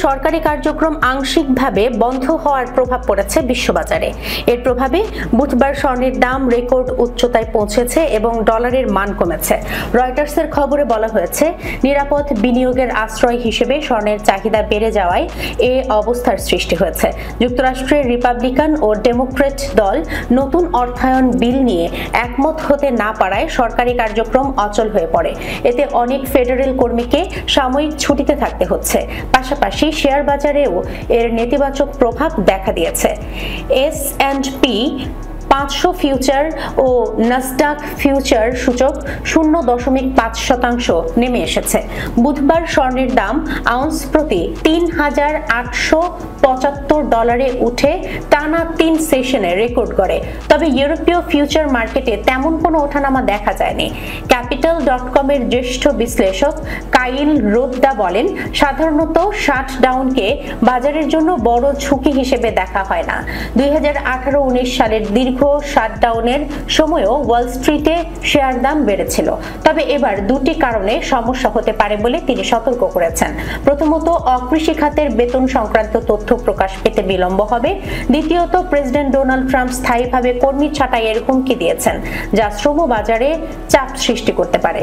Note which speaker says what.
Speaker 1: সরকারি কার্যক্রম আংশিকভাবে বন্ধ হওয়ার প্রভাব পড়েছে বিশ্ববাজারে। এর প্রভাবে বুধবার স্বর্ণের দাম রেকর্ড উচ্চতায় পৌঁছেছে এবং ডলারের মান কমেছে। রয়টার্সের খবরে বলা হয়েছে, নিরাপদ বিনিয়োগের আশ্রয় হিসেবে স্বর্ণের চাহিদা বেড়ে যাওয়ায় এ অবস্থার সৃষ্টি হয়েছে। যুক্তরাষ্ট্রের রিপাবলিকান ও ডেমোক্র্যাট দল নতুন অর্থায়ন বিল নিয়ে একমত হতে না পারায় সরকারি কার্যক্রম অচল হয়ে পড়ে। এতে অনেক ফেডারেল কর্মীকে সাময়িক ছুটিতে থাকতে হচ্ছে। পাশাপাশি শেয়ার বাজারেও এর নেতিবাচক প্রভাব দেখা দিয়েছে। S&P 500 ফিউচার ও নাসডাক ফিউচার সূচক 0.5% নেমে এসেছে। বুধবার স্বর্ণের দাম আউন্স প্রতি $3,875 উঠে টানা 3 সেশনে রেকর্ড করে। তবে ইউরোপীয় ফিউচার মার্কেটে তেমন কোনো ওঠানামা দেখা যায়নি। ক্যাপিটাল.com এর জ্যেষ্ঠ বিশ্লেষক কাইল রোদ্দা বলেন, সাধারণত শাটডাউনকে বাজারের জন্য বড় ঝুঁকি হিসেবে দেখা হয় না। 2018-19 সালের দীর্ঘ শাটডাউনের সময়ও ওয়াল স্ট্রিটে শেয়ার দাম বেড়েছিল। তবে এবার দুটি কারণে সমস্যা হতে পারে বলে তিনি সতর্ক করেছেন। প্রথমত, অকৃষি খাতের বেতন সংক্রান্ত তথ্য প্রকাশ পেতে বিলম্ব হবে। দ্বিতীয়ত, প্রেসিডেন্ট ডোনাল্ড ট্রাম্প স্থায়ীভাবে কর্মী ছাঁটাইয়ের হুমকি দিয়েছেন, যা শ্রম বাজারে চাপ সৃষ্টি করতে পারে।